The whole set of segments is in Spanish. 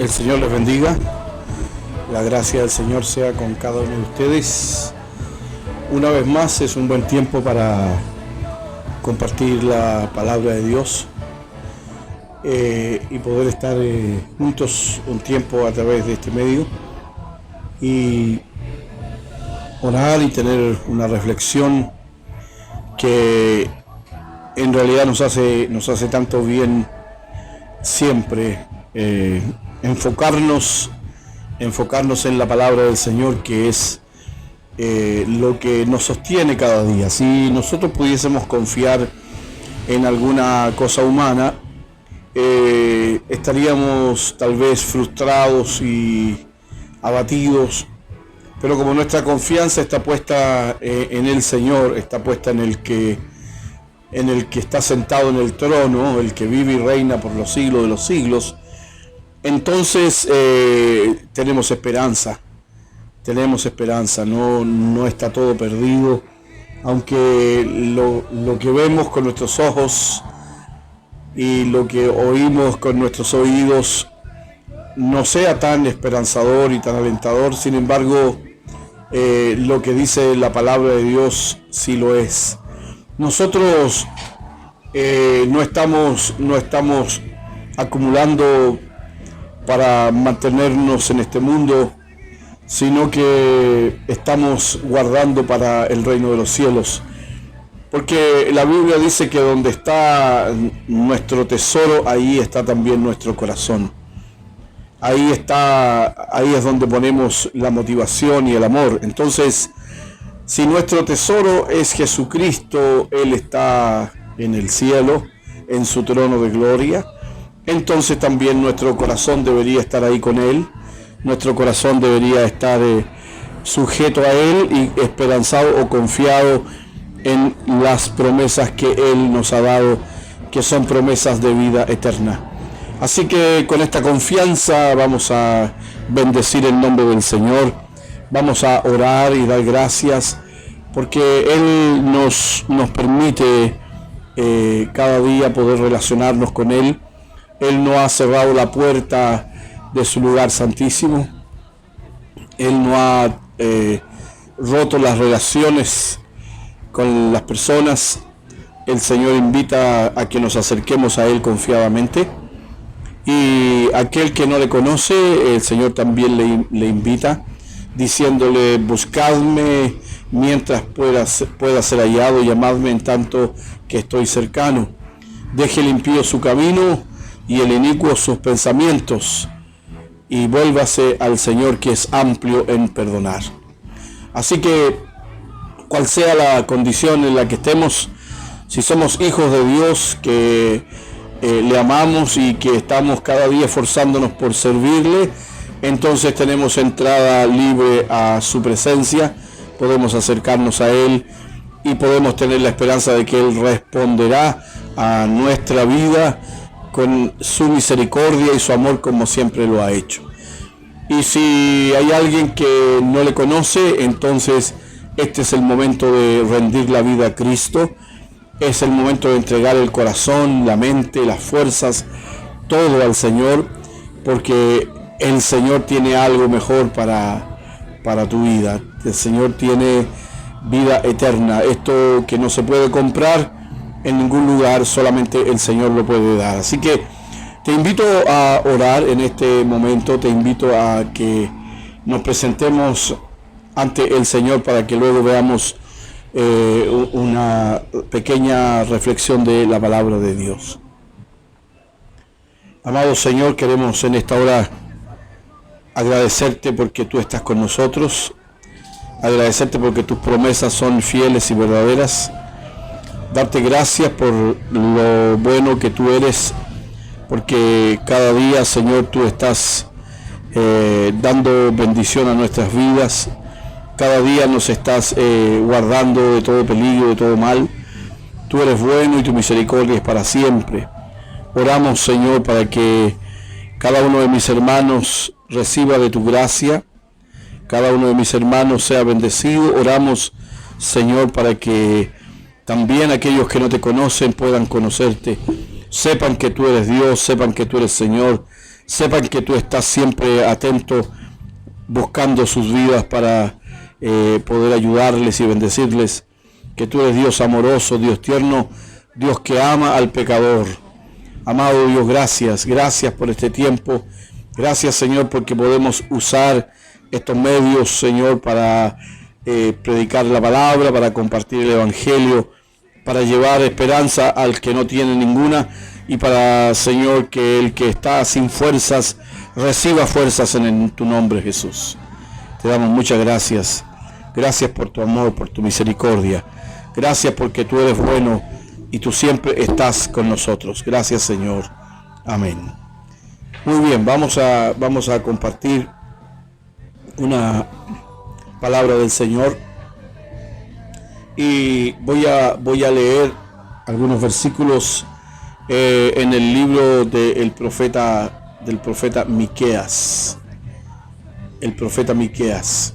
El Señor les bendiga. La gracia del Señor sea con cada uno de ustedes. Una vez más es un buen tiempo para compartir la palabra de Dios y poder estar juntos un tiempo a través de este medio y orar y tener una reflexión que en realidad nos hace tanto bien siempre. Enfocarnos en la palabra del Señor, que es lo que nos sostiene cada día. Si nosotros pudiésemos confiar en alguna cosa humana, estaríamos tal vez frustrados y abatidos, pero como nuestra confianza está puesta en el Señor, está puesta en el que está sentado en el trono, el que vive y reina por los siglos de los siglos, entonces tenemos esperanza, no está todo perdido, aunque lo que vemos con nuestros ojos y lo que oímos con nuestros oídos no sea tan esperanzador y tan alentador. Sin embargo, lo que dice la palabra de Dios sí lo es. Nosotros no estamos acumulando para mantenernos en este mundo, sino que estamos guardando para el reino de los cielos. Porque la Biblia dice que donde está nuestro tesoro, ahí está también nuestro corazón. Ahí es donde ponemos la motivación y el amor. Entonces, si nuestro tesoro es Jesucristo, Él está en el cielo, en su trono de gloria, entonces también nuestro corazón debería estar ahí con Él, nuestro corazón debería estar sujeto a Él y esperanzado o confiado en las promesas que Él nos ha dado, que son promesas de vida eterna. Así que con esta confianza vamos a bendecir el nombre del Señor, vamos a orar y dar gracias, porque Él nos permite cada día poder relacionarnos con Él. Él no ha cerrado la puerta de su lugar santísimo. Él no ha roto las relaciones con las personas. El Señor invita a que nos acerquemos a Él confiadamente. Y aquel que no le conoce, el Señor también le invita, diciéndole: buscadme mientras pueda ser hallado, llamadme en tanto que estoy cercano. Deje el impío su camino y el inicuo sus pensamientos, y vuélvase al Señor, que es amplio en perdonar. Así que, cual sea la condición en la que estemos, si somos hijos de Dios, que le amamos y que estamos cada día esforzándonos por servirle, entonces tenemos entrada libre a su presencia, podemos acercarnos a Él y podemos tener la esperanza de que Él responderá a nuestra vida con su misericordia y su amor, como siempre lo ha hecho. Y si hay alguien que no le conoce, entonces este es el momento de rendir la vida a Cristo. Es el momento de entregar el corazón, la mente, las fuerzas, todo al Señor, porque el Señor tiene algo mejor para tu vida. El Señor tiene vida eterna. Esto que no se puede comprar en ningún lugar, solamente el Señor lo puede dar. Así que te invito a orar en este momento, te invito a que nos presentemos ante el Señor para que luego veamos una pequeña reflexión de la palabra de Dios. Amado Señor, queremos en esta hora agradecerte porque tú estás con nosotros, agradecerte porque tus promesas son fieles y verdaderas, darte gracias por lo bueno que tú eres, porque cada día, Señor, tú estás dando bendición a nuestras vidas. Cada día nos estás guardando de todo peligro, de todo mal. Tú eres bueno y tu misericordia es para siempre. Oramos, Señor, para que cada uno de mis hermanos reciba de tu gracia, cada uno de mis hermanos sea bendecido. Oramos, Señor, para que también aquellos que no te conocen puedan conocerte, sepan que tú eres Dios, sepan que tú eres Señor, sepan que tú estás siempre atento, buscando sus vidas para poder ayudarles y bendecirles, que tú eres Dios amoroso, Dios tierno, Dios que ama al pecador. Amado Dios, gracias por este tiempo. Gracias, Señor, porque podemos usar estos medios, Señor, para predicar la palabra, para compartir el evangelio, para llevar esperanza al que no tiene ninguna, y para, Señor, que el que está sin fuerzas reciba fuerzas en tu nombre, Jesús. Te damos muchas gracias. Gracias por tu amor, por tu misericordia. Gracias porque tú eres bueno y tú siempre estás con nosotros. Gracias, Señor. Amén. Muy bien, vamos a compartir una palabra del Señor y voy a leer algunos versículos en el libro del profeta Miqueas. El profeta Miqueas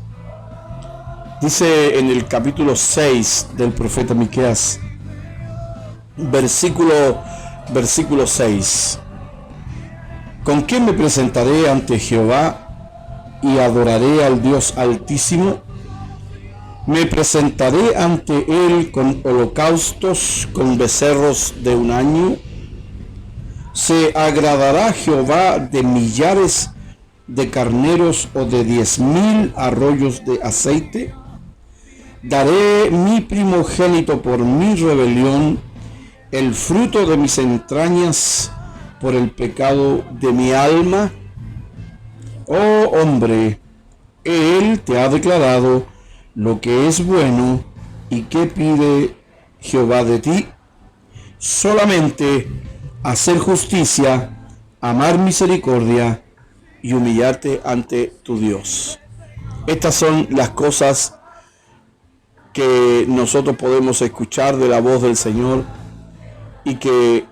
dice en el capítulo 6 del profeta Miqueas, versículo 6: ¿Con qué me presentaré ante Jehová y adoraré al Dios Altísimo? Me presentaré ante él con holocaustos, con becerros de un año. ¿Se agradará Jehová de millares de carneros o de 10,000 arroyos de aceite? Daré mi primogénito por mi rebelión, el fruto de mis entrañas por el pecado de mi alma. Oh hombre, él te ha declarado lo que es bueno, y qué pide Jehová de ti: solamente hacer justicia, amar misericordia y humillarte ante tu Dios. Estas son las cosas que nosotros podemos escuchar de la voz del Señor y que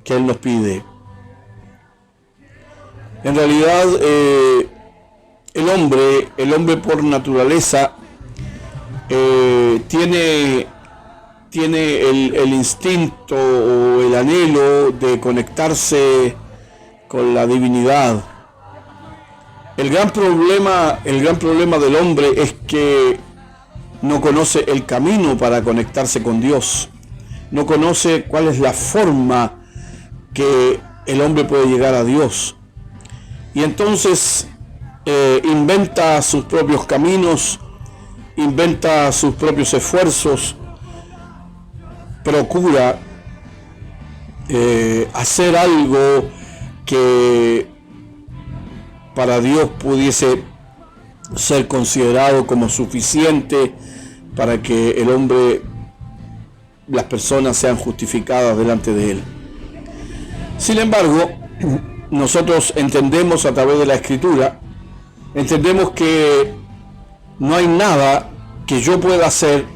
Él nos pide. En realidad, el hombre por naturaleza tiene el instinto o el anhelo de conectarse con la divinidad. El gran problema del hombre es que no conoce el camino para conectarse con Dios. No conoce cuál es la forma que el hombre puede llegar a Dios. Y entonces inventa sus propios caminos, inventa sus propios esfuerzos, procura hacer algo que para Dios pudiese ser considerado como suficiente para que el hombre, las personas sean justificadas delante de él. Sin embargo, nosotros entendemos a través de la Escritura, entendemos que no hay nada que yo pueda hacer,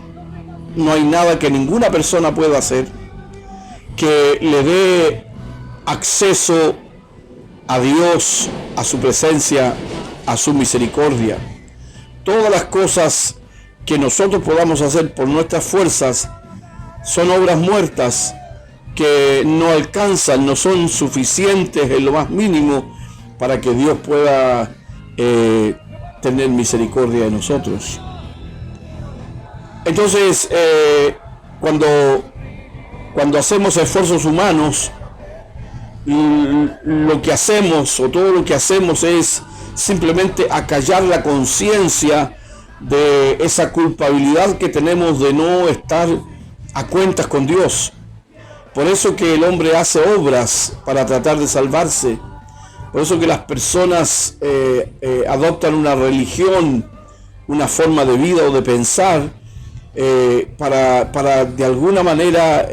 no hay nada que ninguna persona pueda hacer que le dé acceso a Dios, a su presencia, a su misericordia. Todas las cosas que nosotros podamos hacer por nuestras fuerzas son obras muertas que no alcanzan, no son suficientes en lo más mínimo para que Dios pueda tener misericordia de nosotros. Entonces, cuando hacemos esfuerzos humanos, lo que hacemos o todo lo que hacemos es simplemente acallar la conciencia de esa culpabilidad que tenemos de no estar a cuentas con Dios. Por eso que el hombre hace obras para tratar de salvarse. Por eso que las personas adoptan una religión, una forma de vida o de pensar para de alguna manera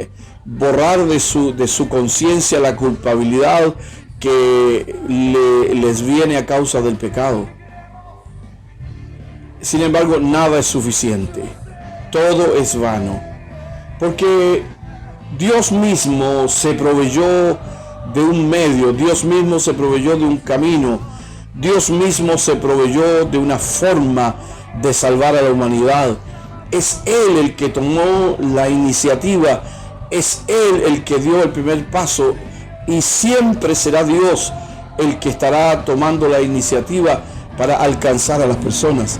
borrar de su conciencia la culpabilidad que les viene a causa del pecado. Sin embargo, nada es suficiente. Todo es vano. Porque Dios mismo se proveyó de un medio, Dios mismo se proveyó de un camino, Dios mismo se proveyó de una forma de salvar a la humanidad. Es Él el que tomó la iniciativa, es Él el que dio el primer paso y siempre será Dios el que estará tomando la iniciativa para alcanzar a las personas.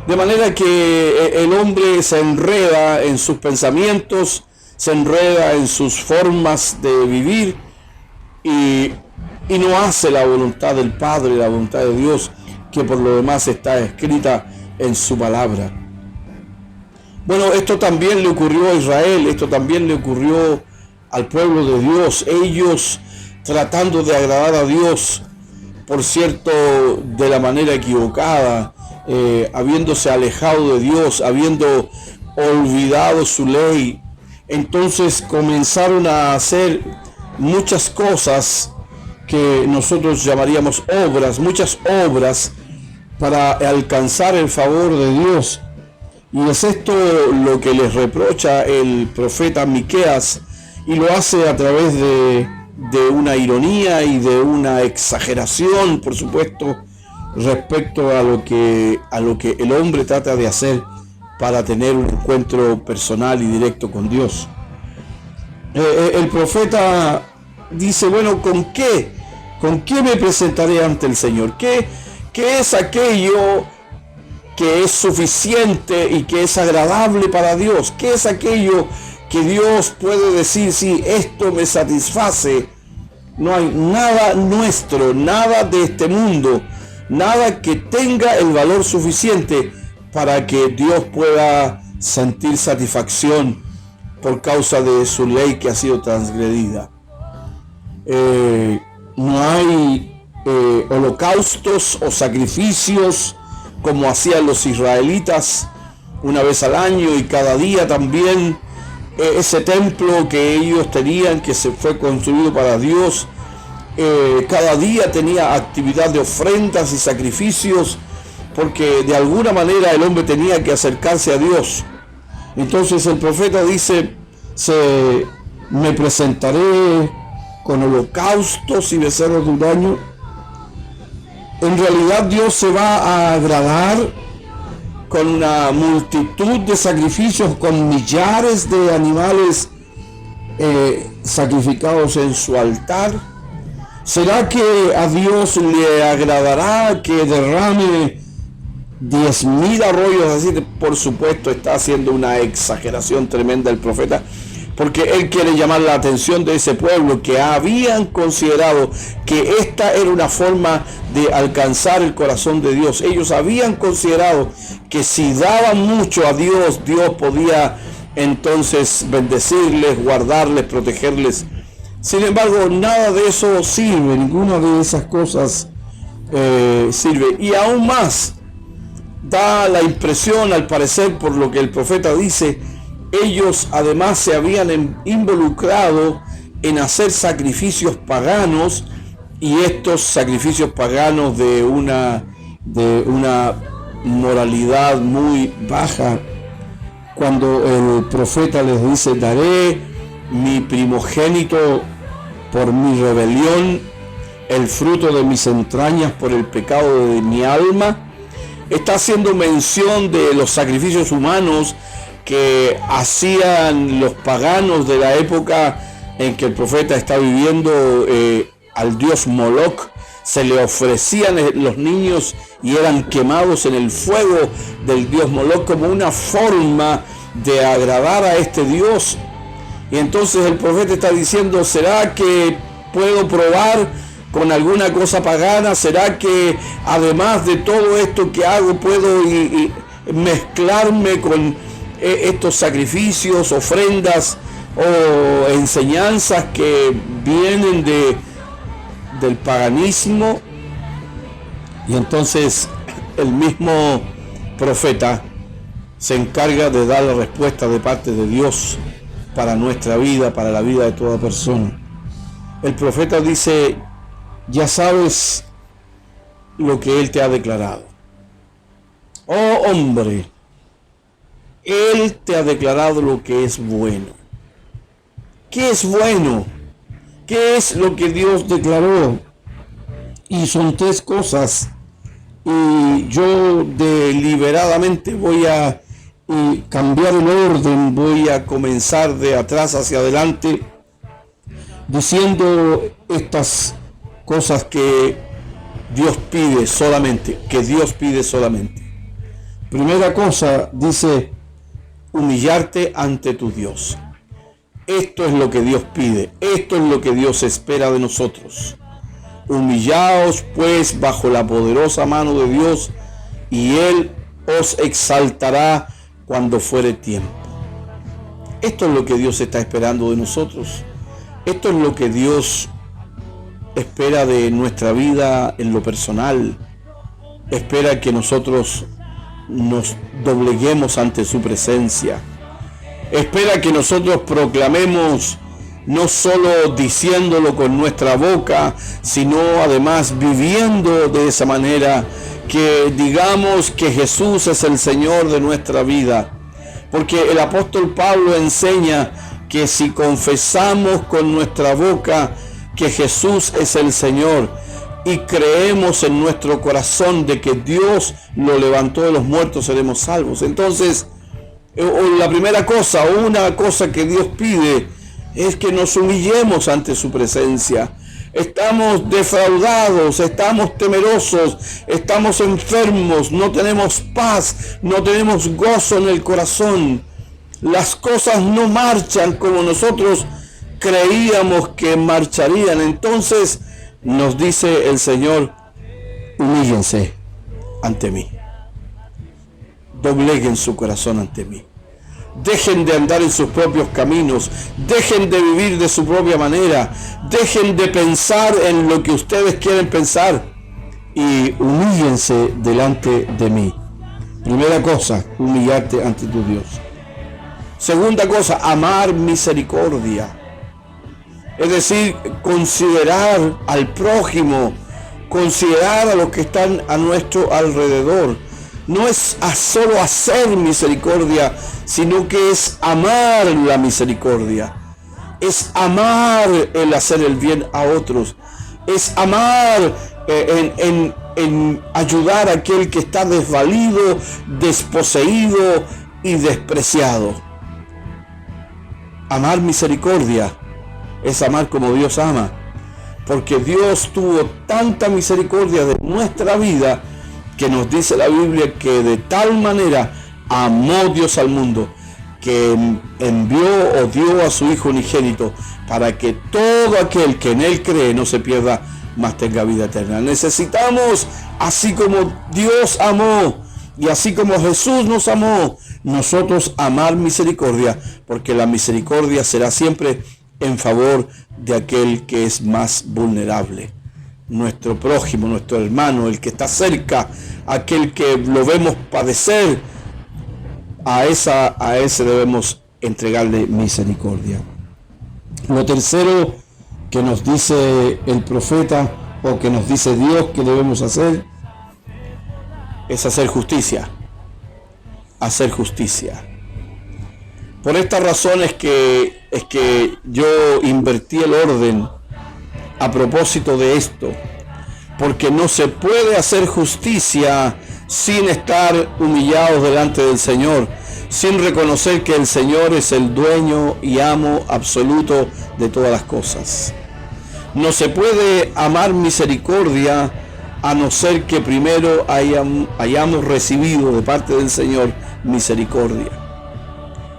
De manera que el hombre se enreda en sus pensamientos, se enreda en sus formas de vivir y no hace la voluntad del Padre, la voluntad de Dios, que por lo demás está escrita en su palabra. Bueno, esto también le ocurrió a Israel, esto también le ocurrió al pueblo de Dios. Ellos tratando de agradar a Dios, por cierto, de la manera equivocada, habiéndose alejado de Dios, habiendo olvidado su ley, entonces comenzaron a hacer muchas cosas que nosotros llamaríamos obras, muchas obras para alcanzar el favor de Dios. Y es esto lo que les reprocha el profeta Miqueas, y lo hace a través de una ironía y de una exageración, por supuesto, respecto a lo que el hombre trata de hacer para tener un encuentro personal y directo con Dios. El profeta dice, bueno, ¿con qué me presentaré ante el Señor? ¿Qué es aquello que es suficiente y que es agradable para Dios? ¿Qué es aquello que Dios puede decir, sí, esto me satisface? No hay nada nuestro, nada de este mundo, nada que tenga el valor suficiente para que Dios pueda sentir satisfacción por causa de su ley que ha sido transgredida. No hay holocaustos o sacrificios como hacían los israelitas una vez al año, y cada día también ese templo que ellos tenían, que se fue construido para Dios, cada día tenía actividad de ofrendas y sacrificios, porque de alguna manera el hombre tenía que acercarse a Dios. Entonces el profeta dice, me presentaré con holocaustos y becerros de un año. En realidad Dios se va a agradar con una multitud de sacrificios, con millares de animales sacrificados en su altar. ¿Será que a Dios le agradará que derrame 10.000 arroyos? Así, por supuesto, está haciendo una exageración tremenda el profeta, porque él quiere llamar la atención de ese pueblo que habían considerado que esta era una forma de alcanzar el corazón de Dios. Ellos habían considerado que si daban mucho a Dios, Dios podía entonces bendecirles, guardarles, protegerles. Sin embargo, nada de eso sirve, ninguna de esas cosas sirve. Y aún más, da la impresión, al parecer, por lo que el profeta dice, ellos además se habían involucrado en hacer sacrificios paganos, y estos sacrificios paganos de una moralidad muy baja. Cuando el profeta les dice, daré mi primogénito por mi rebelión, el fruto de mis entrañas por el pecado de mi alma, está haciendo mención de los sacrificios humanos que hacían los paganos de la época en que el profeta está viviendo. Al dios Moloch se le ofrecían los niños y eran quemados en el fuego del dios Moloch como una forma de agradar a este dios. Y entonces el profeta está diciendo, ¿será que puedo probar con alguna cosa pagana? ¿Será que además de todo esto que hago puedo mezclarme con estos sacrificios, ofrendas o enseñanzas que vienen del paganismo? Y entonces el mismo profeta se encarga de dar la respuesta de parte de Dios para nuestra vida, para la vida de toda persona. El profeta dice, ya sabes lo que Él te ha declarado. Oh hombre, Él te ha declarado lo que es bueno. ¿Qué es bueno? ¿Qué es lo que Dios declaró? Y son tres cosas. Y yo deliberadamente voy a cambiar el orden, voy a comenzar de atrás hacia adelante diciendo estas cosas que Dios pide solamente, Primera cosa, dice, humillarte ante tu Dios. Esto es lo que Dios pide, esto es lo que Dios espera de nosotros. Humillaos pues bajo la poderosa mano de Dios, y Él os exaltará cuando fuere tiempo. Esto es lo que Dios está esperando de nosotros. Esto es lo que Dios espera de nuestra vida en lo personal. Espera que nosotros nos dobleguemos ante su presencia. Espera que nosotros proclamemos, no solo diciéndolo con nuestra boca, sino además viviendo de esa manera, que digamos que Jesús es el Señor de nuestra vida. Porque el apóstol Pablo enseña que si confesamos con nuestra boca que Jesús es el Señor y creemos en nuestro corazón de que Dios lo levantó de los muertos, seremos salvos. Entonces, la primera cosa, o una cosa que Dios pide, es que nos humillemos ante su presencia. Estamos defraudados, estamos temerosos, estamos enfermos, no tenemos paz, no tenemos gozo en el corazón. Las cosas no marchan como nosotros creíamos que marcharían. Entonces nos dice el Señor, humíllense ante mí. Dobleguen su corazón ante mí. Dejen de andar en sus propios caminos, dejen de vivir de su propia manera, dejen de pensar en lo que ustedes quieren pensar y humíllense delante de mí. Primera cosa, humillarte ante tu Dios. Segunda cosa, amar misericordia. Es decir, considerar al prójimo, considerar a los que están a nuestro alrededor. No es solo hacer misericordia, sino que es amar la misericordia. Es amar el hacer el bien a otros. Es amar en ayudar a aquel que está desvalido, desposeído y despreciado. Amar misericordia es amar como Dios ama. Porque Dios tuvo tanta misericordia de nuestra vida, que nos dice la Biblia que de tal manera amó Dios al mundo, que envió o dio a su Hijo unigénito, para que todo aquel que en Él cree no se pierda, mas tenga vida eterna. Necesitamos, así como Dios amó y así como Jesús nos amó, nosotros amar misericordia, porque la misericordia será siempre en favor de aquel que es más vulnerable. Nuestro prójimo, nuestro hermano, el que está cerca, aquel que lo vemos padecer, a ese debemos entregarle misericordia. Lo tercero que nos dice el profeta, o que nos dice Dios que debemos hacer, es hacer justicia. Hacer justicia. Por esta razón es que yo invertí el orden a propósito de esto, porque no se puede hacer justicia sin estar humillados delante del Señor, sin reconocer que el Señor es el dueño y amo absoluto de todas las cosas. No se puede amar misericordia a no ser que primero hayamos recibido de parte del Señor misericordia.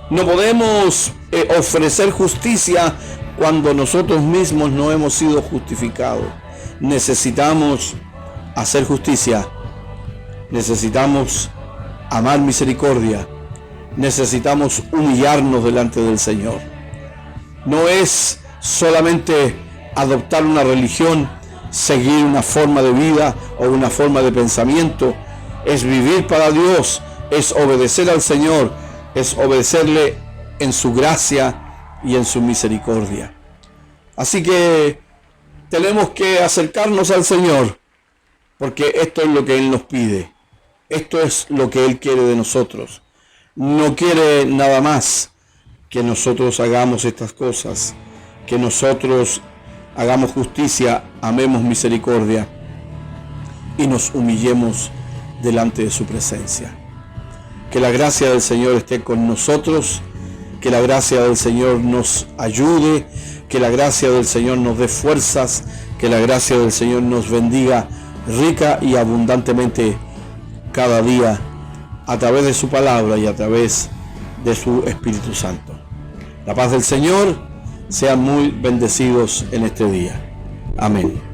No podemos ofrecer justicia cuando nosotros mismos no hemos sido justificados. Necesitamos hacer justicia, necesitamos amar misericordia, necesitamos humillarnos delante del Señor. No es solamente adoptar una religión, seguir una forma de vida o una forma de pensamiento. Es vivir para Dios, es obedecer al Señor, es obedecerle en su gracia y en su misericordia. Así que tenemos que acercarnos al Señor, porque esto es lo que Él nos pide. Esto es lo que Él quiere de nosotros. No quiere nada más que nosotros hagamos estas cosas, que nosotros hagamos justicia, amemos misericordia y nos humillemos delante de su presencia. Que la gracia del Señor esté con nosotros, que la gracia del Señor nos ayude, Que la gracia del Señor nos dé fuerzas, que la gracia del Señor nos bendiga rica y abundantemente cada día a través de su palabra y a través de su Espíritu Santo. La paz del Señor, sean muy bendecidos en este día. Amén.